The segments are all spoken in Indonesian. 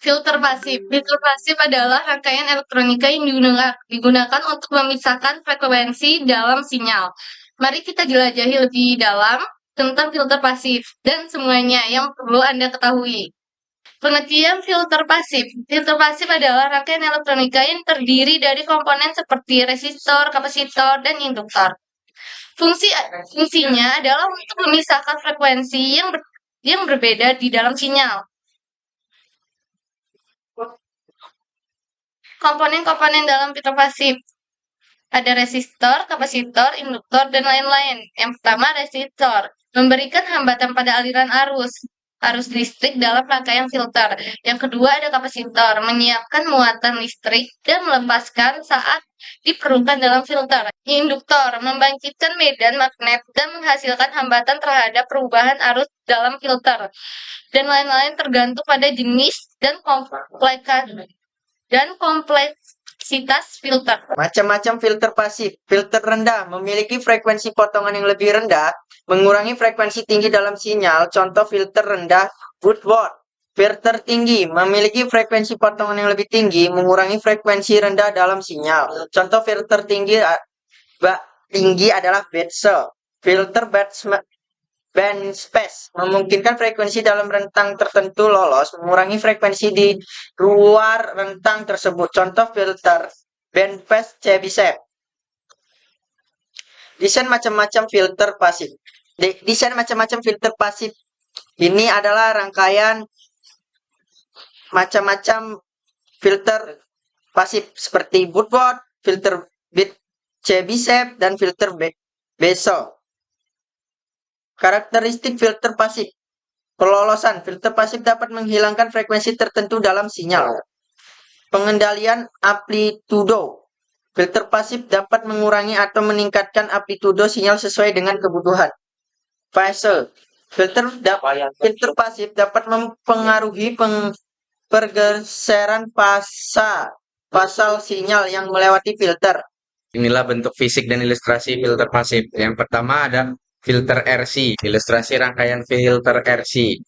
Filter pasif. Filter pasif adalah rangkaian elektronika yang digunakan untuk memisahkan frekuensi dalam sinyal. Mari kita jelajahi lebih dalam tentang filter pasif dan semuanya yang perlu Anda ketahui. Pengertian filter pasif. Filter pasif adalah rangkaian elektronika yang terdiri dari komponen seperti resistor, kapasitor, dan induktor. Fungsinya adalah untuk memisahkan frekuensi yang berbeda di dalam sinyal. Komponen-komponen dalam filter pasif ada resistor, kapasitor, induktor, dan lain-lain. Yang pertama, resistor memberikan hambatan pada aliran arus listrik dalam rangkaian filter. Yang kedua, ada kapasitor menyiapkan muatan listrik dan melepaskan saat diperlukan dalam filter. Induktor membangkitkan medan magnet dan menghasilkan hambatan terhadap perubahan arus dalam filter. Dan lain-lain tergantung pada jenis dan kompleksitas filter. Macam-macam filter pasif. Filter rendah memiliki frekuensi potongan yang lebih rendah, mengurangi frekuensi tinggi dalam sinyal. Contoh filter rendah Woodward. Filter tinggi memiliki frekuensi potongan yang lebih tinggi, mengurangi frekuensi rendah dalam sinyal. Contoh filter tinggi adalah Betzel. Filter bandpass memungkinkan frekuensi dalam rentang tertentu lolos, mengurangi frekuensi di luar rentang tersebut. Contoh filter bandpass Chebyshev. Desain macam-macam filter pasif. Desain macam-macam filter pasif ini adalah rangkaian macam-macam filter pasif seperti Woodward, filter Chebyshev, dan filter Betzel. Karakteristik filter pasif. Pelolosan. Filter pasif dapat menghilangkan frekuensi tertentu dalam sinyal. Pengendalian amplitudo. Filter pasif dapat mengurangi atau meningkatkan amplitudo sinyal sesuai dengan kebutuhan. Fase. Filter pasif dapat mempengaruhi pergeseran pasal sinyal yang melewati filter. Inilah bentuk fisik dan ilustrasi filter pasif. Yang pertama ada filter RC, ilustrasi rangkaian filter RC.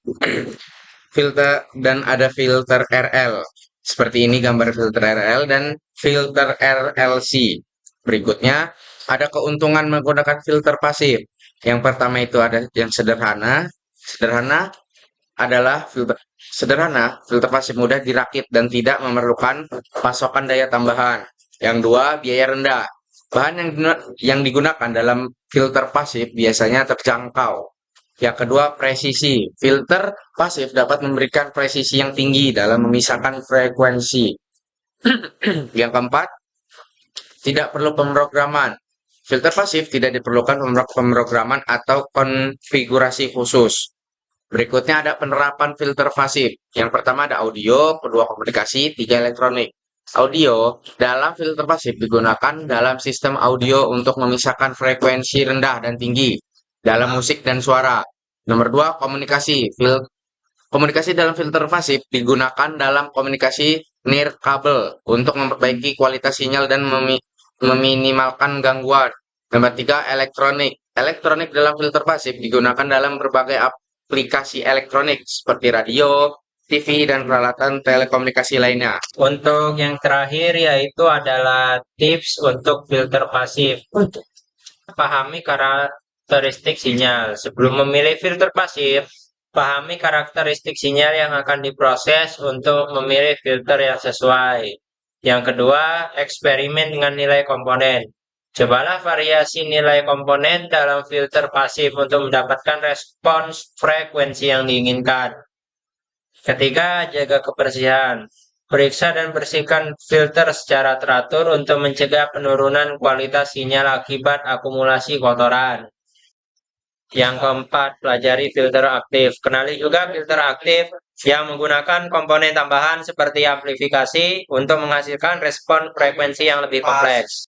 Filter dan ada filter RL. Seperti ini gambar filter RL dan filter RLC. Berikutnya ada keuntungan menggunakan filter pasif. Yang pertama itu ada yang sederhana. Filter pasif mudah dirakit dan tidak memerlukan pasokan daya tambahan. Yang dua, biaya rendah. Bahan yang digunakan dalam filter pasif biasanya terjangkau. Yang kedua, presisi. Filter pasif dapat memberikan presisi yang tinggi dalam memisahkan frekuensi. Yang keempat, tidak perlu pemrograman. Filter pasif tidak diperlukan pemrograman atau konfigurasi khusus. Berikutnya ada penerapan filter pasif. Yang pertama ada audio, kedua komunikasi, tiga elektronik. Audio dalam filter pasif digunakan dalam sistem audio untuk memisahkan frekuensi rendah dan tinggi dalam musik dan suara. Nomor dua, komunikasi. Komunikasi dalam filter pasif digunakan dalam komunikasi nirkabel untuk memperbaiki kualitas sinyal dan meminimalkan gangguan. Nomor tiga, elektronik. Elektronik dalam filter pasif digunakan dalam berbagai aplikasi elektronik seperti radio, TV, dan peralatan telekomunikasi lainnya. Untuk yang terakhir yaitu adalah tips untuk filter pasif. Pahami karakteristik sinyal. Sebelum memilih filter pasif, pahami karakteristik sinyal yang akan diproses untuk memilih filter yang sesuai. Yang kedua, eksperimen dengan nilai komponen. Cobalah variasi nilai komponen dalam filter pasif untuk mendapatkan respons frekuensi yang diinginkan. Ketiga, jaga kebersihan. Periksa dan bersihkan filter secara teratur untuk mencegah penurunan kualitas sinyal akibat akumulasi kotoran. Yang keempat, pelajari filter aktif. Kenali juga filter aktif yang menggunakan komponen tambahan seperti amplifikasi untuk menghasilkan respon frekuensi yang lebih kompleks.